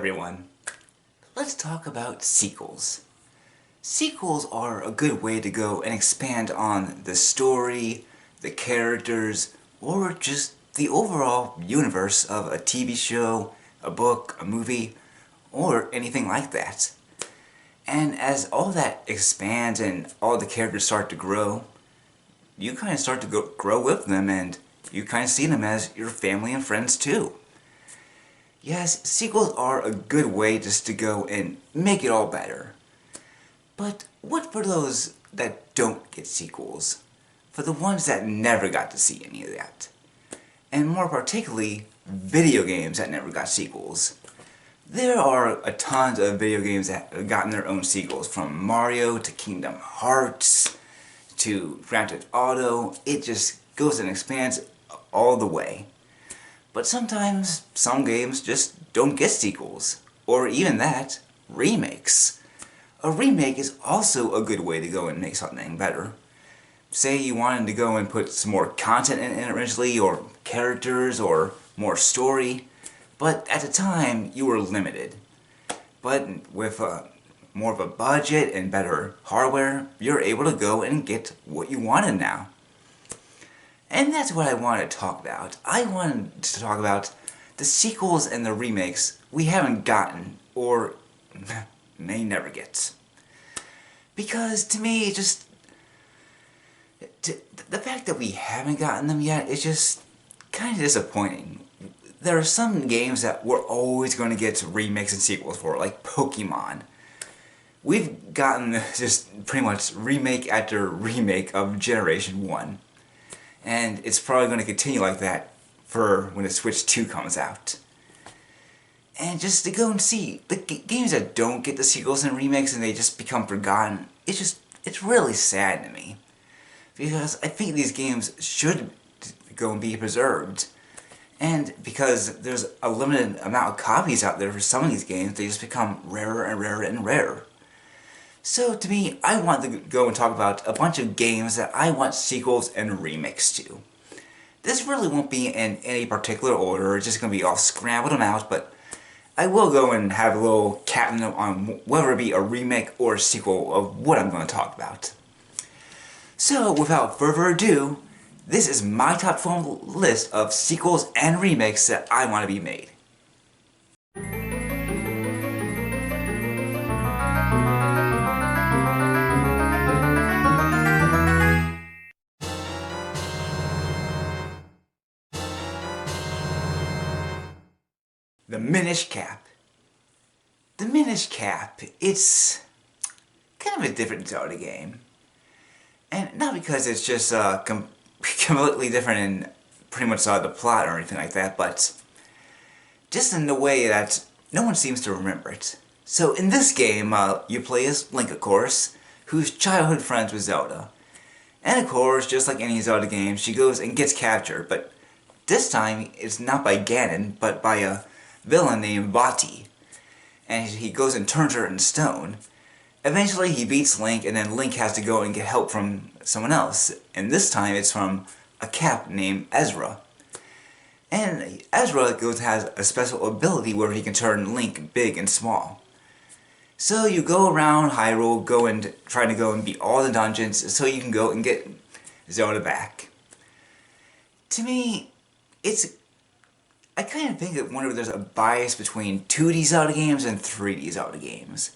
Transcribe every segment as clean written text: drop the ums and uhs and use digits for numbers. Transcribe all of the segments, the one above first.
everyone. Let's talk about sequels. Sequels are a good way to go and expand on the story, the characters, or just the overall universe of a TV show, a book, a movie, or anything like that. And as all that expands and all the characters start to grow, you kind of start to grow with them, and you kind of see them as your family and friends too. Yes, sequels are a good way just to go and make it all better. But what for those that don't get sequels? For the ones that never got to see any of that? And more particularly, video games that never got sequels. There are a ton of video games that have gotten their own sequels, from Mario to Kingdom Hearts to Grand Theft Auto. It just goes and expands all the way. But sometimes, some games just don't get sequels. Or even that, remakes. A remake is also a good way to go and make something better. Say you wanted to go and put some more content in it originally, or characters, or more story, but at the time you were limited. But with more of a budget and better hardware, you're able to go and get what you wanted now. And that's what I wanted to talk about. I wanted to talk about the sequels and the remakes we haven't gotten, or may never get. Because to me, the fact that we haven't gotten them yet is just kind of disappointing. There are some games that we're always going to get remakes and sequels for, like Pokemon. We've gotten just pretty much remake after remake of Generation 1. And it's probably going to continue like that for when the Switch 2 comes out. And just to go and see the games that don't get the sequels and remakes and they just become forgotten, it's really sad to me. Because I think these games should go and be preserved. And because there's a limited amount of copies out there for some of these games, they just become rarer and rarer and rarer. So to me, I want to go and talk about a bunch of games that I want sequels and remakes to. This really won't be in any particular order, it's just going to be all scrambled them out, but I will go and have a little captain on whether it be a remake or a sequel of what I'm going to talk about. So without further ado, this is my top 12 list of sequels and remakes that I want to be made. The Minish Cap. The Minish Cap, it's kind of a different Zelda game. And not because it's just completely different in pretty much the plot or anything like that, but just in the way that no one seems to remember it. So in this game, you play as Link, of course, who's childhood friends with Zelda. And of course, just like any Zelda game, she goes and gets captured, but this time it's not by Ganon, but by a villain named Vati, and he goes and turns her into stone. Eventually he beats Link, and then Link has to go and get help from someone else, and this time it's from a cap named Ezra. And Ezra has a special ability where he can turn Link big and small. So you go around Hyrule, try to go and beat all the dungeons so you can go and get Zelda back. To me, I kind of think that whenever there's a bias between 2D Zelda games and 3D Zelda games.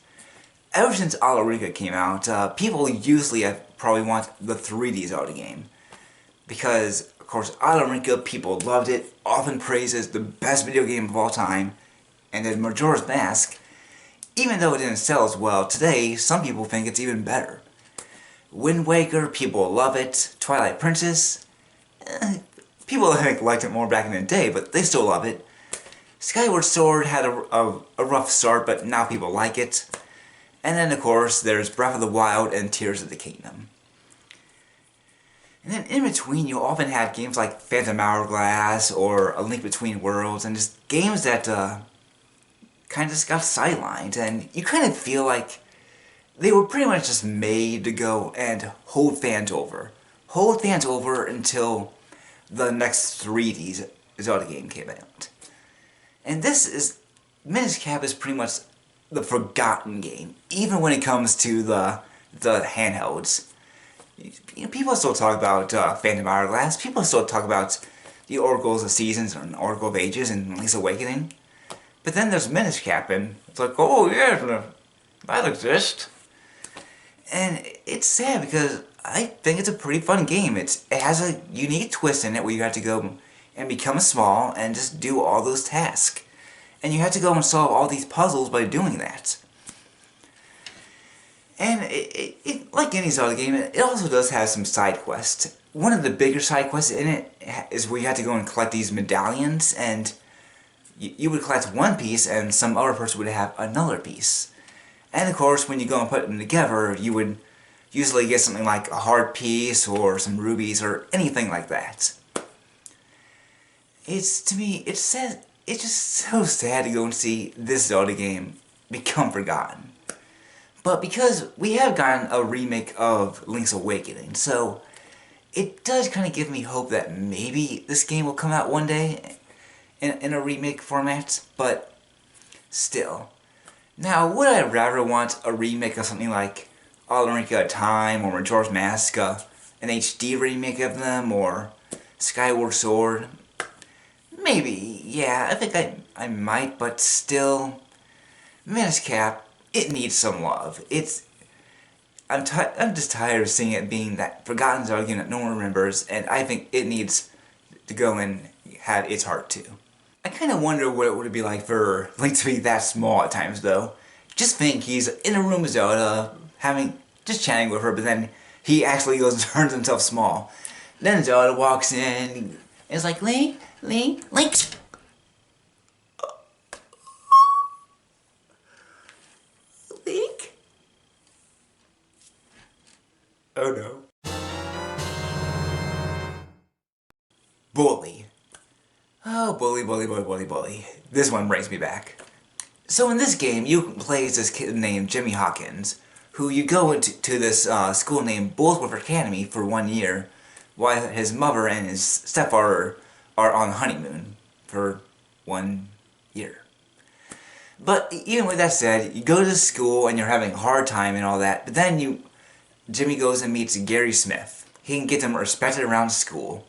Ever since Alarica came out, people usually probably want the 3D Zelda game. Because, of course, Alarica, people loved it, often praised as the best video game of all time. And then Majora's Mask, even though it didn't sell as well, today some people think it's even better. Wind Waker, people love it. Twilight Princess, people I think liked it more back in the day, but they still love it. Skyward Sword had a rough start, but now people like it. And then of course there's Breath of the Wild and Tears of the Kingdom. And then in between you often have games like Phantom Hourglass or A Link Between Worlds, and just games that kind of just got sidelined, and you kind of feel like they were pretty much just made to go and hold fans over. Hold fans over until the next 3D Zelda game came out. And this is Minish Cap is pretty much the forgotten game, even when it comes to the handhelds. You know, people still talk about Phantom Hourglass. People still talk about the Oracles of Seasons and Oracle of Ages and Link's Awakening. But then there's Minish Cap, and it's like, oh yeah, that exists. And it's sad because I think it's a pretty fun game. It has a unique twist in it where you have to go and become small and just do all those tasks. And you have to go and solve all these puzzles by doing that. And like any Zelda game, it also does have some side quests. One of the bigger side quests in it is where you have to go and collect these medallions, and you would collect one piece and some other person would have another piece. And of course, when you go and put them together, you would usually get something like a heart piece or some rubies or anything like that. To me, it's just so sad to go and see this Zelda game become forgotten. But because we have gotten a remake of Link's Awakening, so it does kind of give me hope that maybe this game will come out one day in a remake format, but still. Now, would I rather want a remake of something like Ocarina of Time or Majora's Mask, an HD remake of them, or Skyward Sword? Maybe, yeah, I think I might, but still, Minish Cap, it needs some love. I'm just tired of seeing it being that forgotten Zelda game that no one remembers, and I think it needs to go and have its heart too. I kind of wonder what it would be like for Link to be that small at times, though. Just think, he's in a room with Zelda, just chatting with her, but then he actually goes and turns himself small. Then Zelda walks in, and it's like, Link. Link? Oh no. Bully. Oh, bully. This one brings me back. So in this game, you play as this kid named Jimmy Hawkins, who you go into this school named Bullsworth Academy for 1 year, while his mother and his stepfather are on honeymoon for 1 year. But even with that said, you go to school and you're having a hard time and all that, but then Jimmy goes and meets Gary Smith. He can get him respected around school.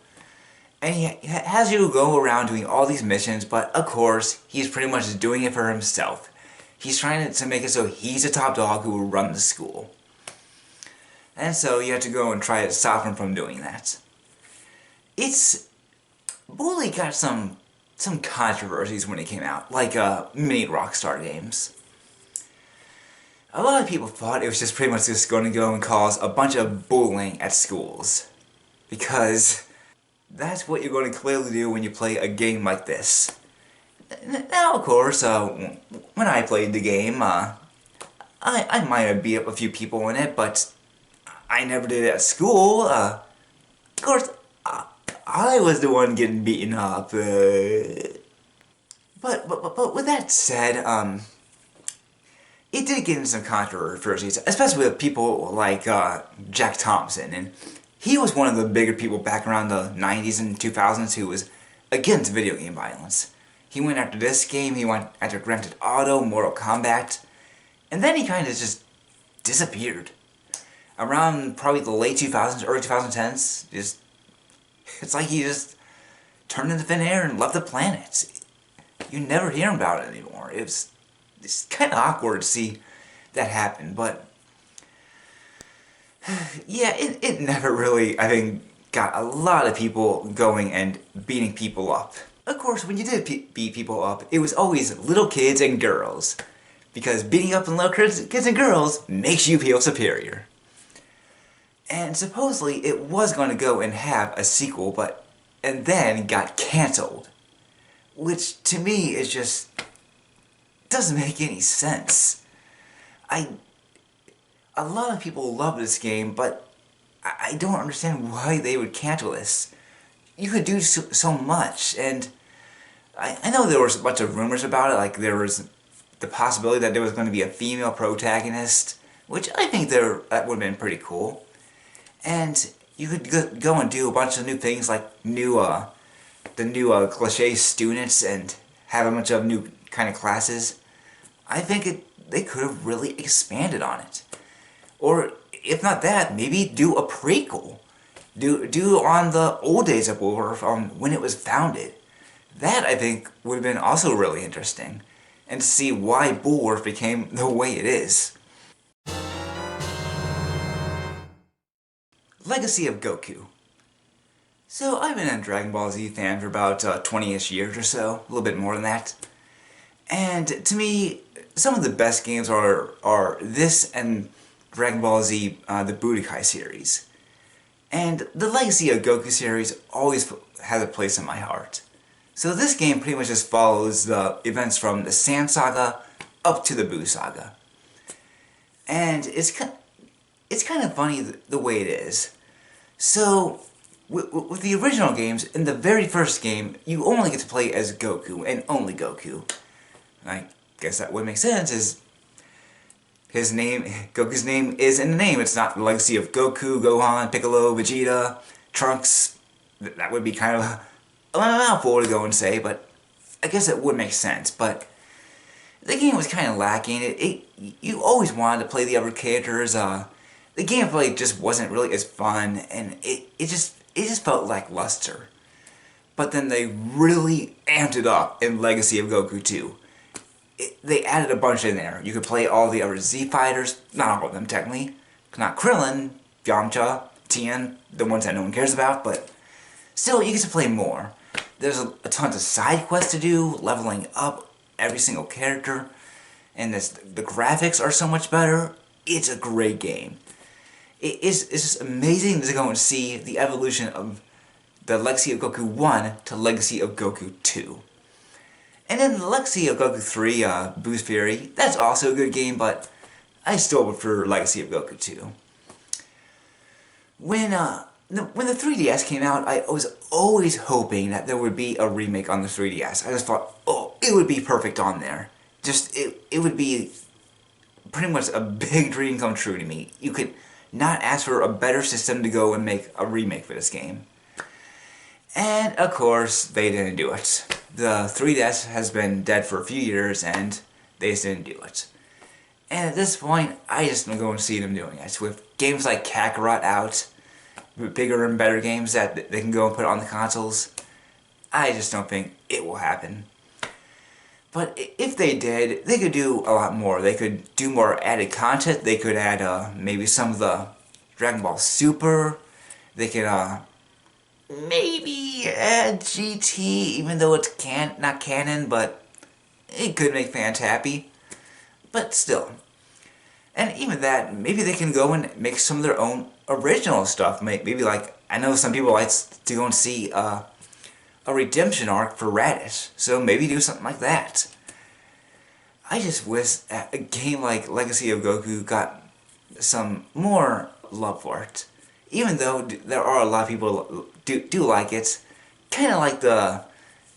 And he has you go around doing all these missions, but of course, he's pretty much doing it for himself. He's trying to make it so he's a top dog who will run the school. And so you have to go and try to stop him from doing that. Bully got some controversies when it came out, like mini Rockstar games. A lot of people thought it was just pretty much just going to go and cause a bunch of bullying at schools. Because that's what you're going to clearly do when you play a game like this. Now, of course, when I played the game, I might have beat up a few people in it, but I never did it at school. Of course, I was the one getting beaten up. But with that said, it did get into some controversies, especially with people like Jack Thompson, and he was one of the bigger people back around the 90s and 2000s who was against video game violence. He went after this game, he went after Grand Theft Auto, Mortal Kombat, and then he kind of just disappeared. Around probably the late 2000s, early 2010s, it's like he just turned into thin air and left the planet. You never hear about it anymore. It's kind of awkward to see that happen, but yeah, it never really, I think, got a lot of people going and beating people up. Of course, when you did beat people up, it was always little kids and girls, because beating up little kids and girls makes you feel superior. And supposedly it was going to go and have a sequel, and then got cancelled. Which, to me, is just doesn't make any sense. A lot of people love this game, but I don't understand why they would cancel this. You could do so much, and I know there was a bunch of rumors about it, like there was the possibility that there was going to be a female protagonist, which I think that would have been pretty cool. And you could go and do a bunch of new things, like the new cliché students, and have a bunch of new kind of classes, I think they could have really expanded on it. Or if not that, maybe do a prequel. Do on the old days of Woolworth, when it was founded. That, I think, would have been also really interesting. And to see why Bulworth became the way it is. Legacy of Goku. So I've been a Dragon Ball Z fan for about 20-ish years or so, a little bit more than that. And to me, some of the best games are this and Dragon Ball Z, the Budokai series. And the Legacy of Goku series always has a place in my heart. So this game pretty much just follows the events from the Sand Saga up to the Buu Saga. And it's kind of funny the way it is. So, with the original games, in the very first game, you only get to play as Goku, and only Goku. I guess that would make sense, is Goku's name is in the name. It's not the Legacy of Goku, Gohan, Piccolo, Vegeta, Trunks. That would be kind of a mouthful to go and say, but I guess it would make sense. But the game was kind of lacking. You always wanted to play the other characters. The gameplay just wasn't really as fun, and it just felt lackluster. But then they really amped it up in Legacy of Goku 2. They added a bunch in there. You could play all the other Z fighters, not all of them technically. Not Krillin, Yamcha, Tien, the ones that no one cares about, but still, you get to play more. There's a ton of side quests to do, leveling up every single character, and the graphics are so much better. It's a great game. It's just amazing to go and see the evolution of the Legacy of Goku 1 to Legacy of Goku 2. And then the Legacy of Goku 3, Boo's Fury, that's also a good game, but I still prefer Legacy of Goku 2. When the 3DS came out, I was always hoping that there would be a remake on the 3DS. I just thought, oh, it would be perfect on there. It would be pretty much a big dream come true to me. You could not ask for a better system to go and make a remake for this game. And, of course, they didn't do it. The 3DS has been dead for a few years, and they just didn't do it. And at this point, I just don't go and see them doing it. With games like Kakarot out, with bigger and better games that they can go and put on the consoles, I just don't think it will happen. But if they did, they could do a lot more. They could do more added content. They could add maybe some of the Dragon Ball Super. They could maybe add GT, even though it's not canon, but it could make fans happy. But still. And even that, maybe they can go and make some of their own original stuff. Maybe like, I know some people like to go and see a redemption arc for Radish, so maybe do something like that. I just wish a game like Legacy of Goku got some more love for it. Even though there are a lot of people do like it, kind of like the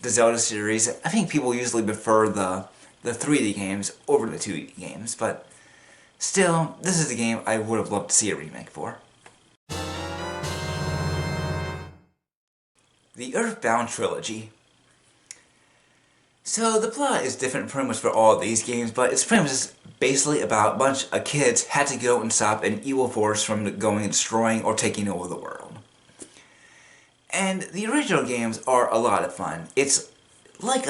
Zelda series. I think people usually prefer the 3D games over the 2D games, but still, this is a game I would have loved to see a remake for. The Earthbound Trilogy. So the plot is different pretty much for all of these games, but it's pretty much just basically about a bunch of kids had to go and stop an evil force from going and destroying or taking over the world. And the original games are a lot of fun. It's like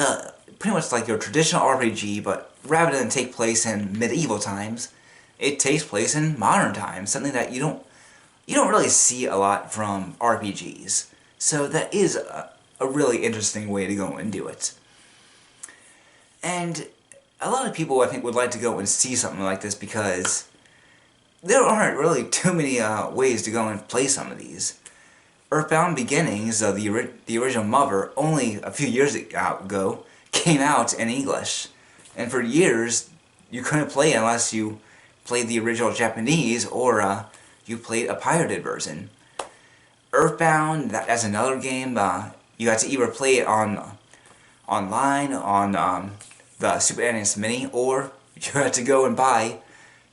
pretty much like your traditional RPG, but rather than take place in medieval times, it takes place in modern times, something that you don't really see a lot from RPGs. So that is a really interesting way to go and do it. And a lot of people, I think, would like to go and see something like this because there aren't really too many ways to go and play some of these. Earthbound Beginnings, the original Mother, only a few years ago, came out in English. And for years, you couldn't play it unless you played the original Japanese or you played a pirated version. Earthbound, that's another game. You had to either play it online on the Super NES Mini, or you had to go and buy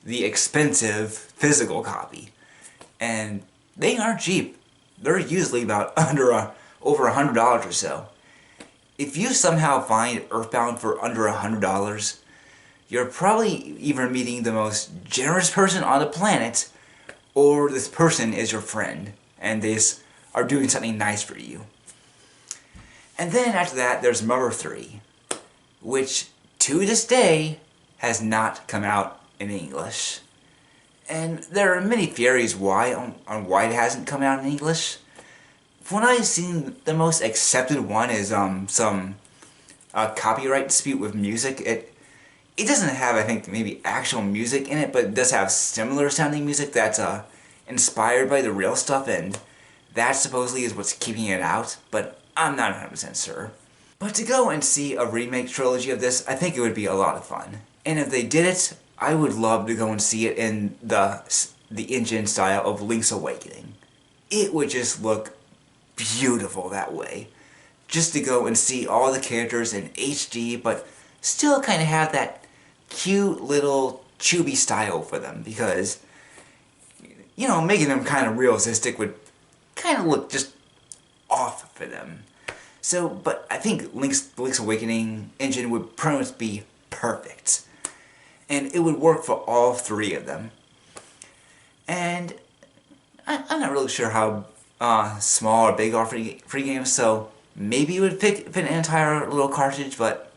the expensive physical copy. And they aren't cheap. They're usually about over $100 or so. if you somehow find Earthbound for under $100, you're probably either meeting the most generous person on the planet, or this person is your friend, and they are doing something nice for you. And then after that, there's Mother 3, which to this day has not come out in English. And there are many theories on why it hasn't come out in English. From what I've seen, the most accepted one is some copyright dispute with music. It doesn't have, I think, maybe actual music in it, but it does have similar sounding music that's inspired by the real stuff, and that supposedly is what's keeping it out, but I'm not 100% sure. But to go and see a remake trilogy of this, I think it would be a lot of fun. And if they did it, I would love to go and see it in the engine style of Link's Awakening. It would just look beautiful that way. Just to go and see all the characters in HD, but still kind of have that cute little chubby style for them, because, you know, making them kind of realistic would kind of look just off for them. So, but I think Link's Awakening engine would pretty much be perfect. And it would work for all three of them. And I'm not really sure how small or big are free games, so maybe it would fit an entire little cartridge, but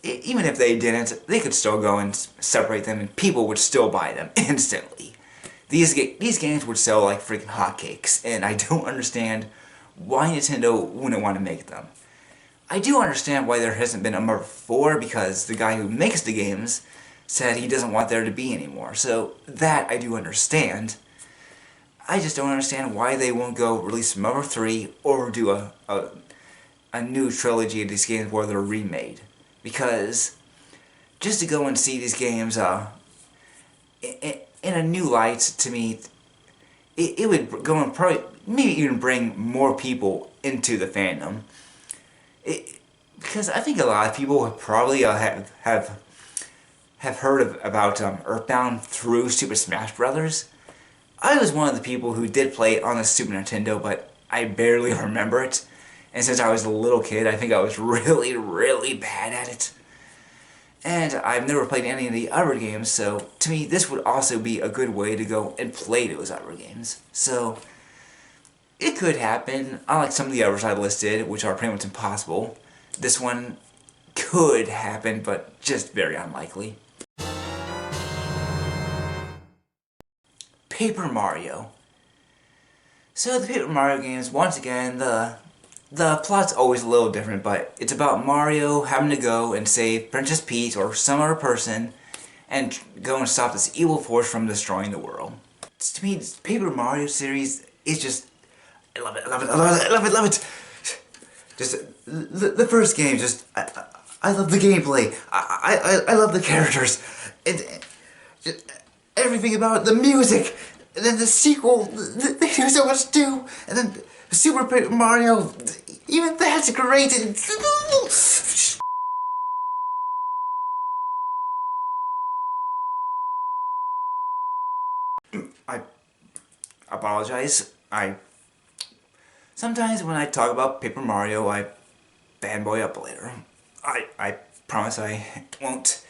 even if they didn't, they could still go and separate them, and people would still buy them instantly. These games would sell like freaking hotcakes, and I don't understand why Nintendo wouldn't want to make them. I do understand why there hasn't been a Mother 4, because the guy who makes the games said he doesn't want there to be anymore, so that I do understand. I just don't understand why they won't go release Mother 3 or do a new trilogy of these games where they're remade. Because just to go and see these games in a new light, to me, it would go and probably maybe even bring more people into the fandom. Because I think a lot of people would probably have heard about Earthbound through Super Smash Bros. I was one of the people who did play it on the Super Nintendo, but I barely remember it. And since I was a little kid, I think I was really, really bad at it. And I've never played any of the other games, so to me this would also be a good way to go and play those other games. So, it could happen. Unlike some of the others I listed, which are pretty much impossible, this one could happen, but just very unlikely. Paper Mario. So the Paper Mario games, once again, the plot's always a little different, but it's about Mario having to go and save Princess Peach or some other person and go and stop this evil force from destroying the world. To me, this Paper Mario series is just... I love it, I love it, I love it, I love it, I love it! Just, the first game, just... I love the gameplay. I love the characters. And just everything about it, the music. And then the sequel, they do so much too. And then Super Paper Mario, even that's great. I apologize. Sometimes when I talk about Paper Mario, I fanboy up later. I promise I won't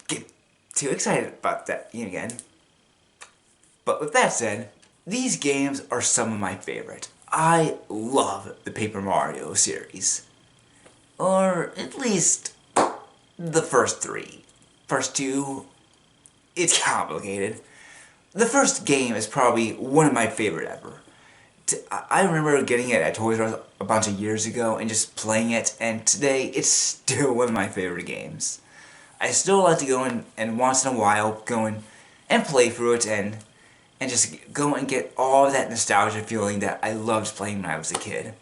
get too excited about that again. But with that said, these games are some of my favorite. I love the Paper Mario series. Or at least the first three. First two, it's complicated. The first game is probably one of my favorite ever. I remember getting it at Toys R Us a bunch of years ago and just playing it, and today it's still one of my favorite games. I still like to go in and once in a while go in and play through it and just go and get all that nostalgia feeling that I loved playing when I was a kid.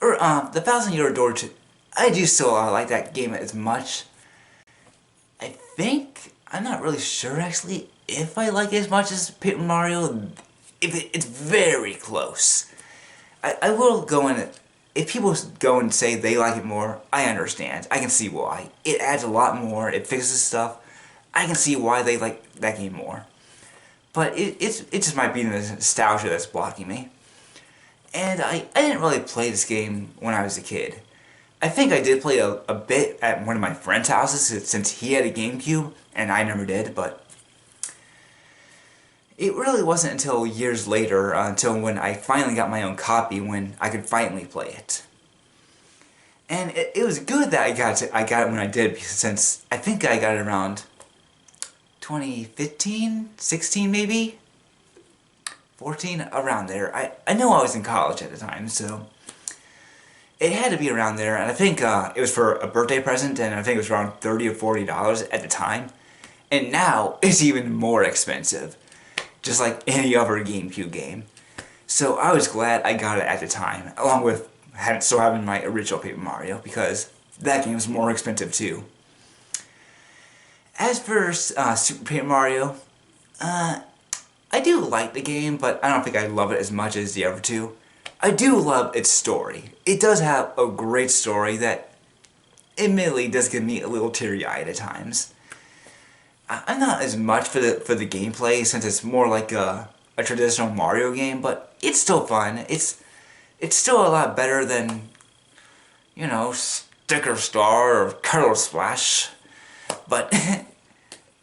Or the Thousand Year Door, I do still like that game as much. I think, I'm not really sure actually if I like it as much as Paper Mario. It's very close. I will go in, if people go and say they like it more, I understand. I can see why. It adds a lot more, it fixes stuff. I can see why they like that game more. But it just might be the nostalgia that's blocking me. And I didn't really play this game when I was a kid. I think I did play a bit at one of my friend's houses since he had a GameCube and I never did, but it really wasn't until years later, until when I finally got my own copy, when I could finally play it. And it was good that I got it when I did, since I think I got it around 2015, 16 maybe? 14, around there. I know I was in college at the time, so it had to be around there, and I think it was for a birthday present, and I think it was around $30 or $40 at the time. And now, it's even more expensive, just like any other GameCube game. So I was glad I got it at the time, along with still having my original Paper Mario, because that game was more expensive too. As for Super Paper Mario, I do like the game, but I don't think I love it as much as the other two. I do love its story. It does have a great story that admittedly does get me a little teary-eyed at times. I'm not as much for the gameplay, since it's more like a traditional Mario game, but it's still fun. It's still a lot better than, you know, Sticker Star or Color Splash, but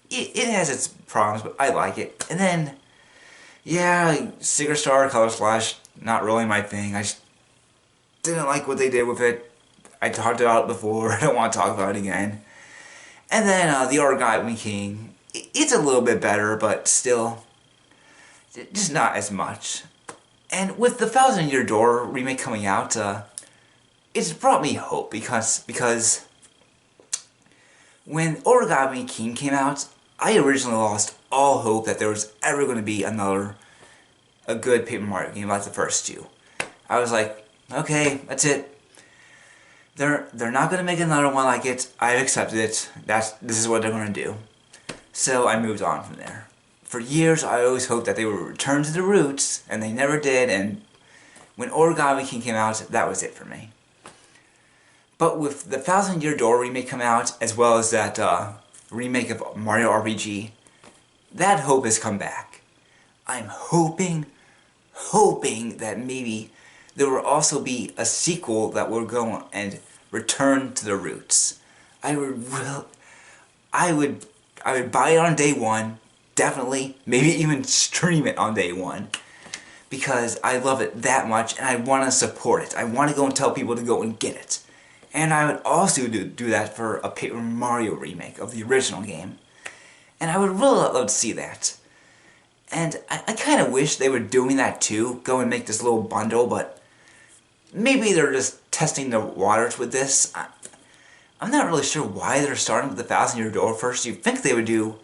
it has its problems, but I like it. And then, yeah, Sticker Star, Color Splash, not really my thing. I just didn't like what they did with it. I talked about it before, I don't want to talk about it again. And then the Origami King, it's a little bit better, but still, just not as much. And with the Thousand Year Door remake coming out, it's brought me hope, because when Origami King came out, I originally lost all hope that there was ever going to be a good Paper Mario game like the first two. I was like, okay, that's it. They're not going to make another one like it. I've accepted it. This is what they're going to do. So I moved on from there. For years, I always hoped that they would return to the roots, and they never did, and when Origami King came out, that was it for me. But with the Thousand Year Door remake come out, as well as that remake of Mario RPG, that hope has come back. I'm hoping that maybe there will also be a sequel that will go and return to the roots. I would buy it on day one, definitely, maybe even stream it on day one, because I love it that much and I want to support it. I want to go and tell people to go and get it. And I would also do that for a Paper Mario remake of the original game. And I would really love to see that. And I kind of wish they were doing that too, go and make this little bundle, but maybe they're just testing the waters with this. I'm not really sure why they're starting with the Thousand Year Door first. You'd think they would do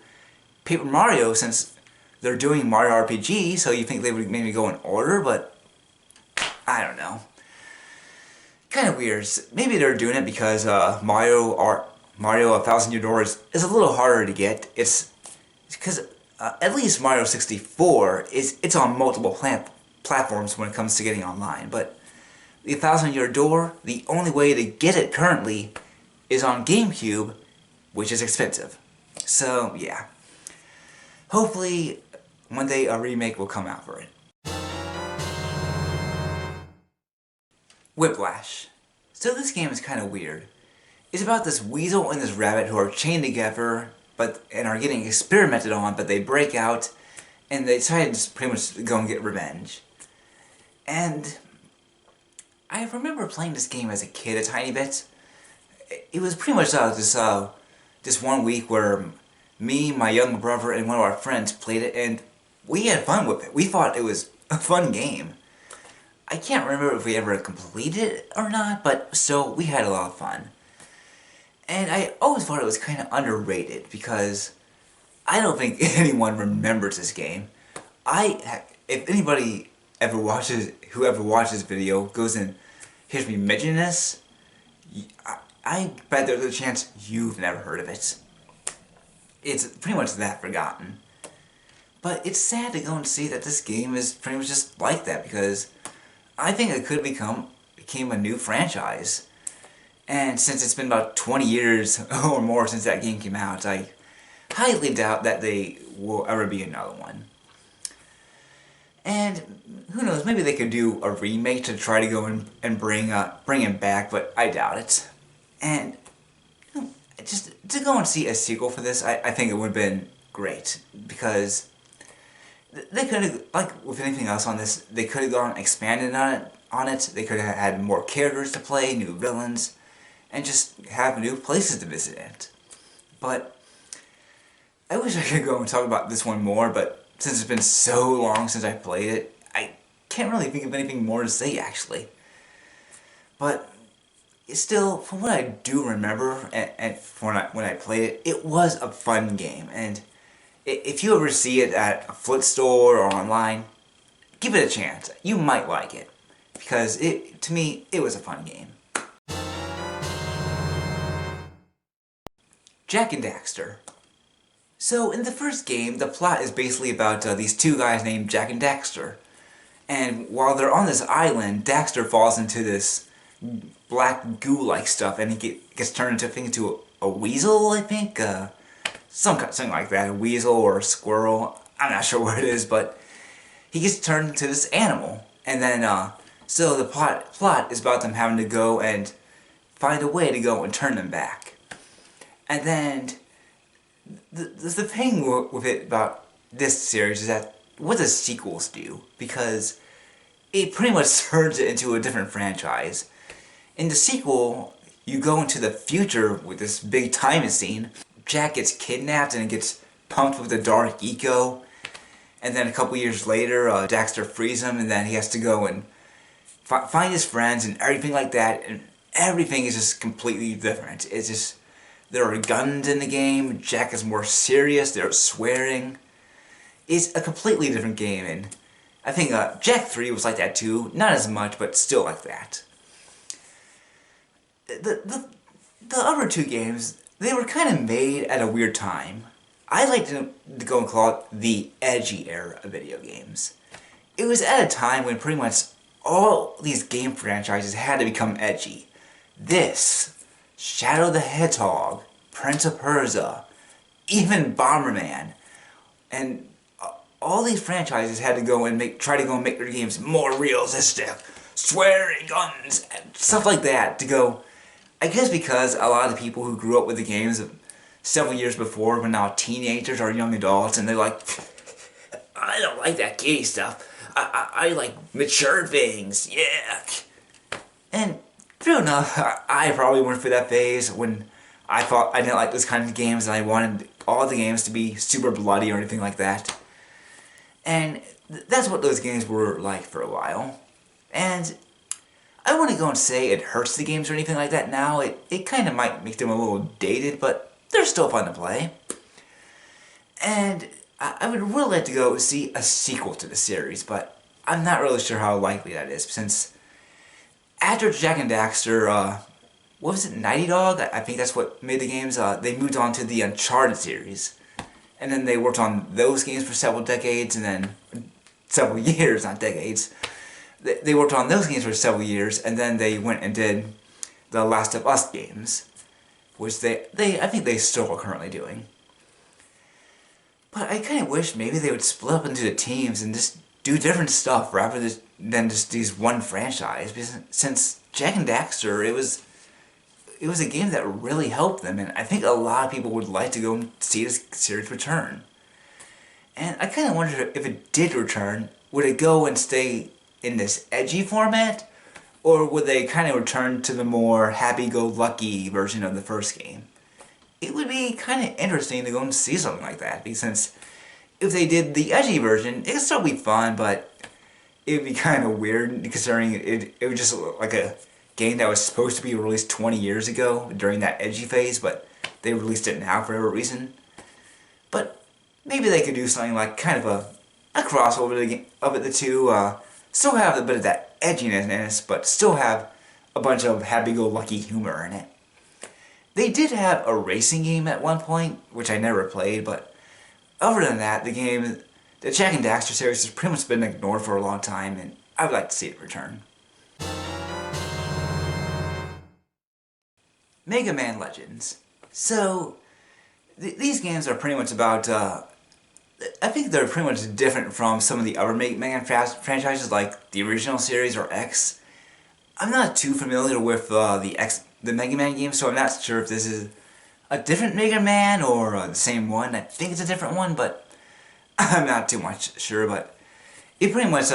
Paper Mario, since they're doing Mario RPG, so you think they would maybe go in order, but I don't know. Kind of weird. Maybe they're doing it because Mario A Thousand Year Door is a little harder to get. It's because at least Mario 64 it's on multiple platforms when it comes to getting online, but the Thousand Year Door, the only way to get it currently is on GameCube, which is expensive. So yeah, hopefully one day a remake will come out for it. Whiplash. So this game is kind of weird. It's about this weasel and this rabbit who are chained together and are getting experimented on, but they break out and they decide to pretty much go and get revenge. And I remember playing this game as a kid a tiny bit. It was pretty much this one week where me, my younger brother, and one of our friends played it, and we had fun with it. We thought it was a fun game. I can't remember if we ever completed it or not, but still, we had a lot of fun. And I always thought it was kind of underrated, because I don't think anyone remembers this game. If anybody whoever watches video goes and hears me mention this, I bet there's a chance you've never heard of it. It's pretty much that forgotten. But it's sad to go and see that this game is pretty much just like that, because I think it could became a new franchise. And since it's been about 20 years or more since that game came out, I highly doubt that they will ever be another one. And who knows, maybe they could do a remake to try to go and bring him back, but I doubt it. And just to go and see a sequel for this, I think it would have been great, because they could have, like with anything else on this, they could have gone and expanded on it. They could have had more characters to play, new villains, and just have new places to visit it. But I wish I could go and talk about this one more, but since it's been so long since I played it, I can't really think of anything more to say, actually. But still, from what I do remember, and when I played it, it was a fun game. And if you ever see it at a flip store or online, give it a chance. You might like it, because to me, it was a fun game. Jak and Daxter. So in the first game, the plot is basically about these two guys named Jak and Daxter. And while they're on this island, Daxter falls into this black goo-like stuff, and he gets turned into a weasel, I think? Something like that, a weasel or a squirrel. I'm not sure what it is, but he gets turned into this animal. And then, so the plot is about them having to go and find a way to go and turn them back. And then the thing with it about this series is that what the sequels do, because it pretty much turns it into a different franchise. In the sequel, you go into the future with this big time machine. Jak gets kidnapped and gets pumped with the dark eco, and then a couple years later, Daxter frees him, and then he has to go and find his friends and everything like that, and everything is just completely different. It's just, there are guns in the game, Jak is more serious, there's swearing. It's a completely different game, and I think Jak 3 was like that too. Not as much, but still like that. The other two games, they were kind of made at a weird time. I like to go and call it the edgy era of video games. It was at a time when pretty much all these game franchises had to become edgy. This, Shadow the Hedgehog, Prince of Persia, even Bomberman, and all these franchises had to go and try to go and make their games more realistic, swearing, guns, and stuff like that to go. I guess because a lot of the people who grew up with the games several years before were now teenagers or young adults, and they're like, I don't like that kiddie stuff. I like mature things, yeah. And true enough, I probably went through that phase when I thought I didn't like those kind of games and I wanted all the games to be super bloody or anything like that. And that's what those games were like for a while. And I wouldn't go and say it hurts the games or anything like that now. It kind of might make them a little dated, but they're still fun to play. And I would really like to go see a sequel to the series, but I'm not really sure how likely that is, since after Jak and Daxter, what was it, Naughty Dog? I think that's what made the games. They moved on to the Uncharted series. And then they worked on those games for several decades, and then several years, not decades. They worked on those games for several years, and then they went and did the Last of Us games, which I think they still are currently doing. But I kind of wish maybe they would split up into the teams and just do different stuff rather than just these one franchise. Because since Jak and Daxter, it was a game that really helped them, and I think a lot of people would like to go and see this series return. And I kind of wonder if it did return, would it go and stay in this edgy format, or would they kind of return to the more happy-go-lucky version of the first game? It would be kind of interesting to go and see something like that, because since if they did the edgy version, it would still be fun, but it would be kind of weird, considering it would just look like a game that was supposed to be released 20 years ago during that edgy phase, but they released it now for whatever reason. But maybe they could do something like kind of a crossover of the two, still have a bit of that edginess in it, but still have a bunch of happy-go-lucky humor in it. They did have a racing game at one point, which I never played, but other than that, the Jak and Daxter series has pretty much been ignored for a long time, and I would like to see it return. Mega Man Legends. So, these games are pretty much about I think they're pretty much different from some of the other Mega Man franchises, like the original series or X. I'm not too familiar with the Mega Man games, so I'm not sure if this is a different Mega Man or the same one. I think it's a different one, but I'm not too much sure. But it pretty much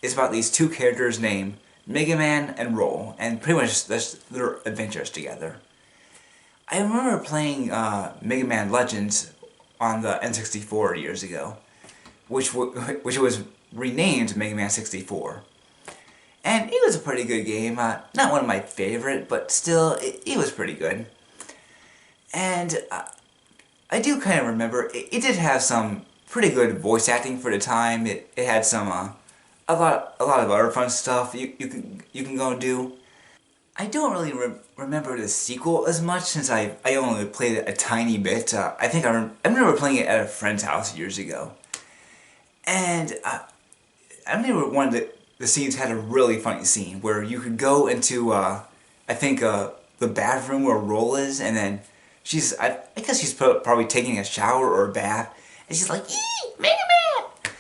is about these two characters named Mega Man and Roll, and pretty much that's their adventures together. I remember playing Mega Man Legends on the N64 years ago, which was renamed Mega Man 64. And it was a pretty good game. Not one of my favorite, but still, it was pretty good. And I do kind of remember it did have some pretty good voice acting for the time. It had some a lot of other fun stuff you can go and do. I don't really remember the sequel as much since I only played it a tiny bit. I think I remember playing it at a friend's house years ago. And I remember one of the scenes had a really funny scene where you could go into, I think, the bathroom where Roll is, and then I guess she's probably taking a shower or a bath, and she's like, "Yee, Mega Man!"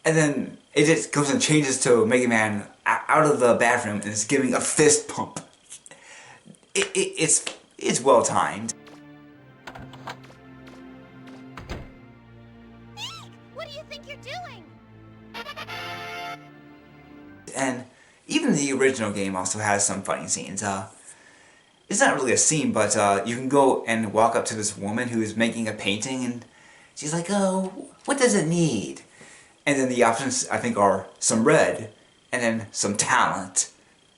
And then it just goes and changes to Mega Man out of the bathroom and is giving a fist pump. It's well timed. What do you think you're doing? And even the original game also has some funny scenes. It's not really a scene, but you can go and walk up to this woman who is making a painting, and she's like, "Oh, what does it need?" And then the options, I think, are some red, and then some talent,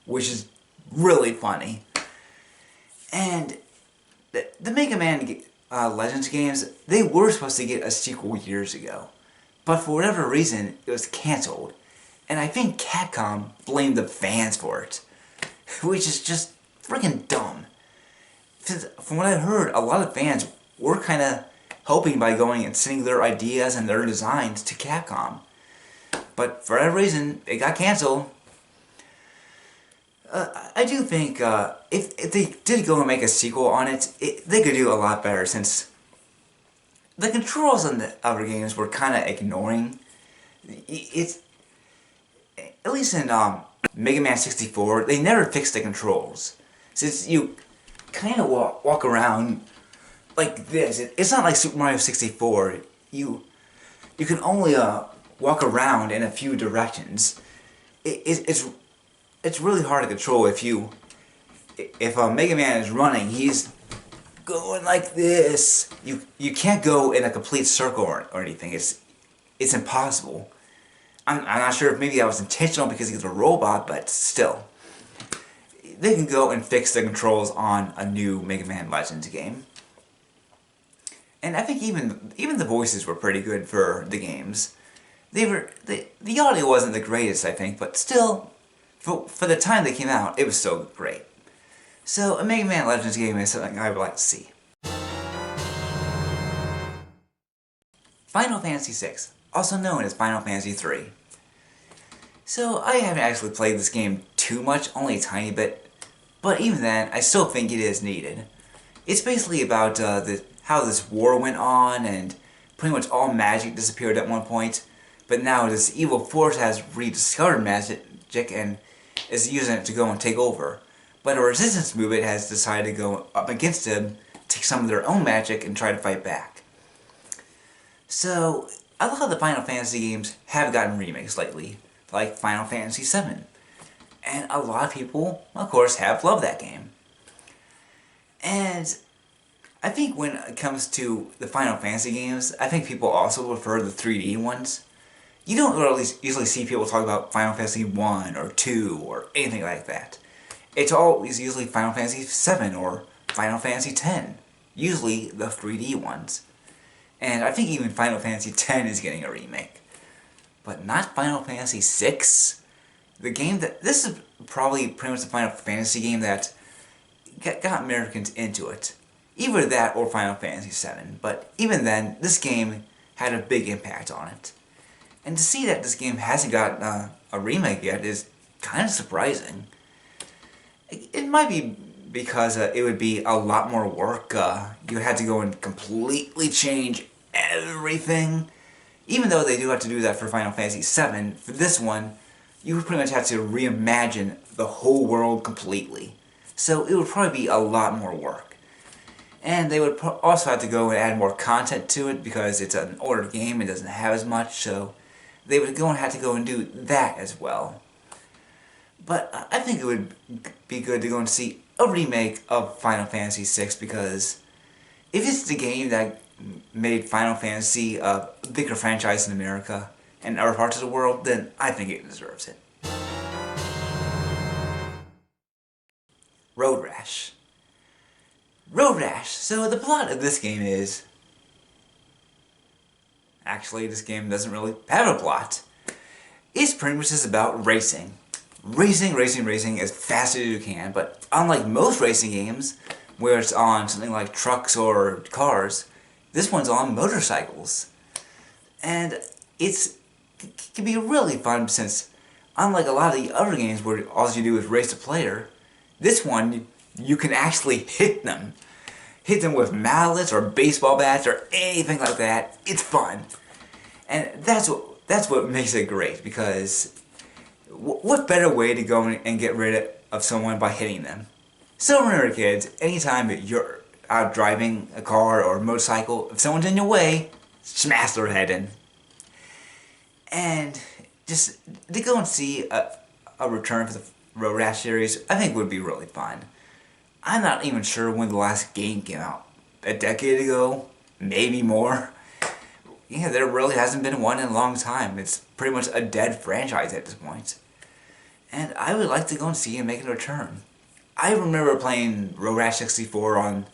which is really funny. And the Mega Man Legends games, they were supposed to get a sequel years ago, but for whatever reason, it was cancelled. And I think Capcom blamed the fans for it, which is just freaking dumb. From what I heard, a lot of fans were kind of hoping by going and sending their ideas and their designs to Capcom. But for whatever reason, it got cancelled. I do think if they did go and make a sequel on it, they could do a lot better, since the controls on the other games were kind of ignoring. It's at least in Mega Man 64, they never fixed the controls. Since you kind of walk around like this, it's not like Super Mario 64. You can only walk around in a few directions. It's really hard to control if Mega Man is running, he's going like this. You can't go in a complete circle or anything. It's impossible. I'm not sure if maybe that was intentional because he's a robot, but still. They can go and fix the controls on a new Mega Man Legends game. And I think even the voices were pretty good for the games. The audio wasn't the greatest, I think, but still, for the time they came out, it was still great. So a Mega Man Legends game is something I would like to see. Final Fantasy VI, also known as Final Fantasy III. So I haven't actually played this game too much, only a tiny bit, but even then, I still think it is needed. It's basically about how this war went on, and pretty much all magic disappeared at one point, but now this evil force has rediscovered magic and is using it to go and take over. But a resistance movement has decided to go up against them, take some of their own magic, and try to fight back. So, a lot of the Final Fantasy games have gotten remakes lately, like Final Fantasy VII. And a lot of people, of course, have loved that game. And I think when it comes to the Final Fantasy games, I think people also prefer the 3D ones. You don't really usually see people talk about Final Fantasy 1 or 2 or anything like that. It's always usually Final Fantasy 7 or Final Fantasy 10. Usually the 3D ones. And I think even Final Fantasy 10 is getting a remake. But not Final Fantasy 6. The game this is probably pretty much the Final Fantasy game that got Americans into it. Either that or Final Fantasy 7. But even then, this game had a big impact on it. And to see that this game hasn't gotten a remake yet is kind of surprising. It might be because it would be a lot more work. You had to go and completely change everything. Even though they do have to do that for Final Fantasy VII, for this one, you would pretty much have to reimagine the whole world completely. So it would probably be a lot more work. And they would also have to go and add more content to it because it's an older game and doesn't have as much, so they would have to go and do that as well. But I think it would be good to go and see a remake of Final Fantasy VI because if it's the game that made Final Fantasy a bigger franchise in America and other parts of the world, then I think it deserves it. Road Rash. Road Rash. So the plot of this game is... Actually, this game doesn't really have a plot. It's pretty much just about racing. Racing as fast as you can, but unlike most racing games, where it's on something like trucks or cars, this one's on motorcycles. And it can be really fun since, unlike a lot of the other games where all you do is race a player, this one, you can actually hit them. Hit them with mallets or baseball bats or anything like that. It's fun. And that's what makes it great, because what better way to go and get rid of someone by hitting them? So remember kids, anytime you're out driving a car or a motorcycle, if someone's in your way, smash their head in. And just to go and see a return for the Road Rash series, I think would be really fun. I'm not even sure when the last game came out. A decade ago? Maybe more? Yeah, there really hasn't been one in a long time. It's pretty much a dead franchise at this point. And I would like to go and see it make a return. I remember playing Road Rash 64 on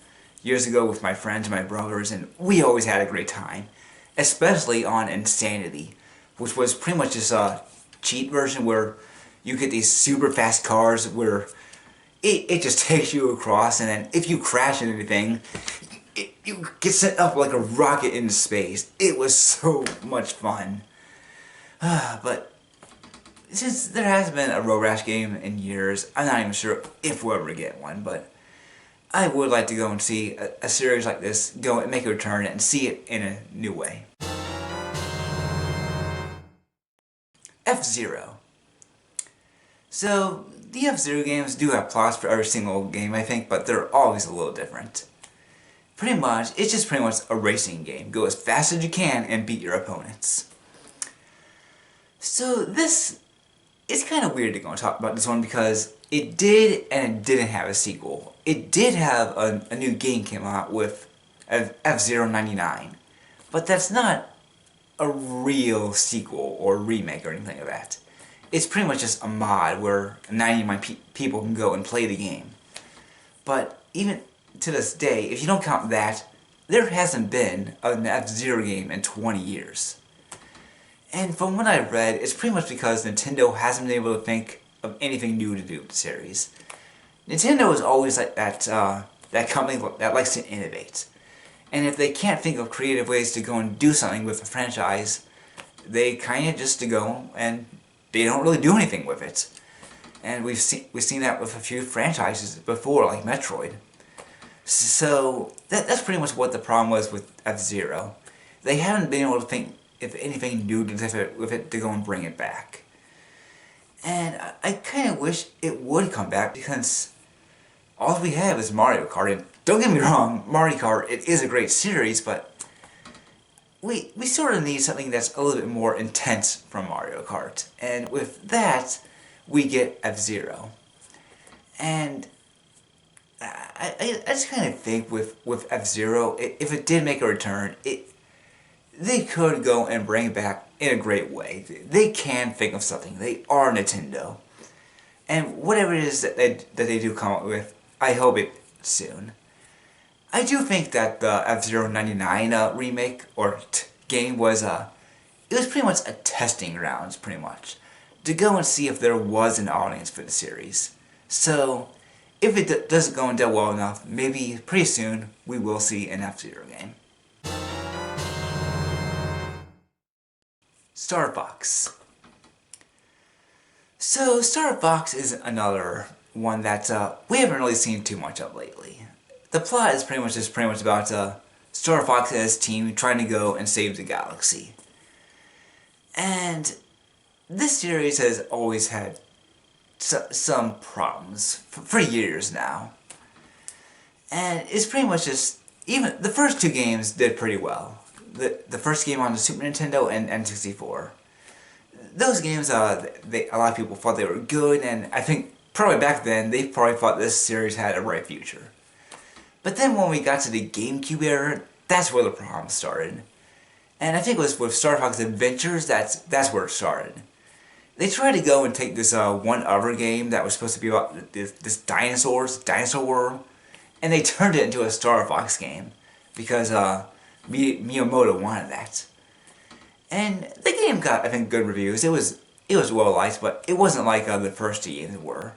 years ago with my friends and my brothers, and we always had a great time. Especially on Insanity, which was pretty much just a cheat version where you get these super fast cars where it just takes you across, and then if you crash into anything, you get sent up like a rocket into space. It was so much fun. But since there hasn't been a Road Rash game in years, I'm not even sure if we'll ever get one, but I would like to go and see a series like this go and make a return and see it in a new way. F-Zero. So, the F-Zero games do have plots for every single game, I think, but they're always a little different. Pretty much, it's just pretty much a racing game. Go as fast as you can and beat your opponents. So this, it's kind of weird to go and talk about this one because it did and it didn't have a sequel. It did have a new game came out with F-Zero 99, but that's not a real sequel or remake or anything like that. It's pretty much just a mod where 99 people can go and play the game. But even to this day, if you don't count that, there hasn't been an F-Zero game in 20 years. And from what I've read, it's pretty much because Nintendo hasn't been able to think of anything new to do with the series. Nintendo is always like that company that likes to innovate. And if they can't think of creative ways to go and do something with a franchise, they kind of just go and they don't really do anything with it. And we've seen that with a few franchises before, like Metroid. So that's pretty much what the problem was with F-Zero. They haven't been able to think if anything new with it to go and bring it back. And I kind of wish it would come back because all we have is Mario Kart. And don't get me wrong, Mario Kart, it is a great series, but we sort of need something that's a little bit more intense from Mario Kart. And with that, we get F-Zero. And I just kind of think with F-Zero, if it did make a return, they could go and bring it back in a great way. They can think of something. They are Nintendo. And whatever it is that they do come up with, I hope it soon. I do think that the F-Zero 99 remake or game was it was pretty much a testing grounds, pretty much, to go and see if there was an audience for the series. So, if it doesn't go and do well enough, maybe pretty soon we will see an F-Zero game. Star Fox. So, Star Fox is another one that we haven't really seen too much of lately. The plot is pretty much about Star Fox and his team trying to go and save the galaxy. And this series has always had some problems for years now. And it's pretty much just, even the first two games did pretty well. The first game on the Super Nintendo and N64. Those games, a lot of people thought they were good, and I think probably back then they probably thought this series had a bright future. But then when we got to the GameCube era, that's where the problems started. And I think it was with Star Fox Adventures, that's where it started. They tried to go and take this one other game that was supposed to be about this dinosaur world, and they turned it into a Star Fox game because Miyamoto wanted that. And the game got, I think, good reviews. It was well liked, but it wasn't like the first two games were.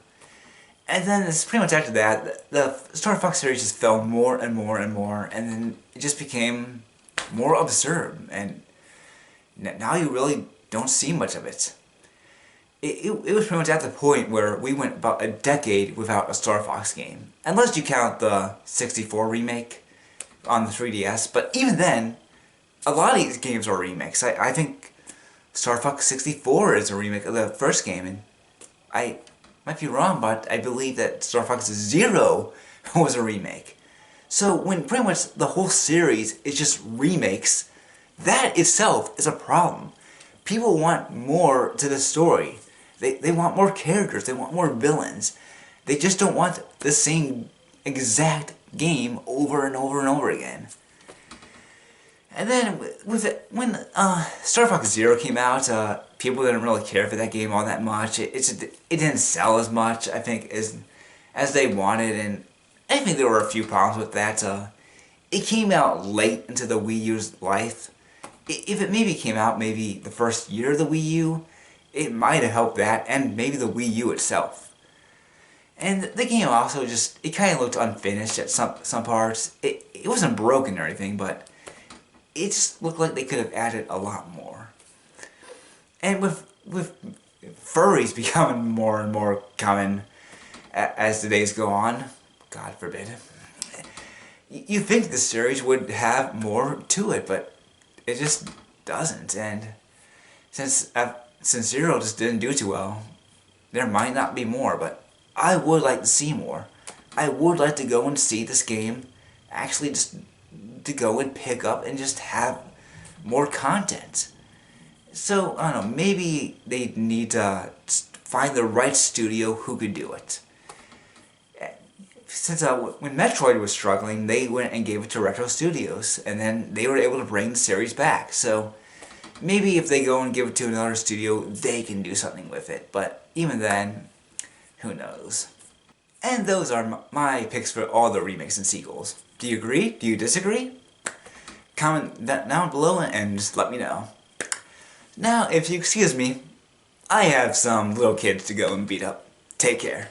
And then it's pretty much after that, the Star Fox series just fell more and more and more, and then it just became more absurd. And now you really don't see much of it. It was pretty much at the point where we went about a decade without a Star Fox game. Unless you count the 64 remake on the 3DS. But even then, a lot of these games are remakes. I think Star Fox 64 is a remake of the first game. And I might be wrong, but I believe that Star Fox Zero was a remake. So when pretty much the whole series is just remakes, that itself is a problem. People want more to the story. They want more characters, they want more villains. They just don't want the same exact game over and over and over again. And then when Star Fox Zero came out, people didn't really care for that game all that much. It didn't sell as much, I think, as they wanted, and I think there were a few problems with that. It came out late into the Wii U's life. If it maybe came out maybe the first year of the Wii U, it might have helped that, and maybe the Wii U itself. And the game also just, it kind of looked unfinished at some parts. It wasn't broken or anything, but it just looked like they could have added a lot more. And with furries becoming more and more common as the days go on, God forbid, you think the series would have more to it, but it just doesn't. And since Zero just didn't do too well, there might not be more, but I would like to see more. I would like to go and see this game, actually just to go and pick up and just have more content. So, I don't know, maybe they need to find the right studio who could do it. Since when Metroid was struggling, they went and gave it to Retro Studios, and then they were able to bring the series back. So maybe if they go and give it to another studio, they can do something with it. But even then, who knows? And those are my picks for all the remakes and sequels. Do you agree? Do you disagree? Comment that down below and just let me know. Now, if you excuse me, I have some little kids to go and beat up. Take care.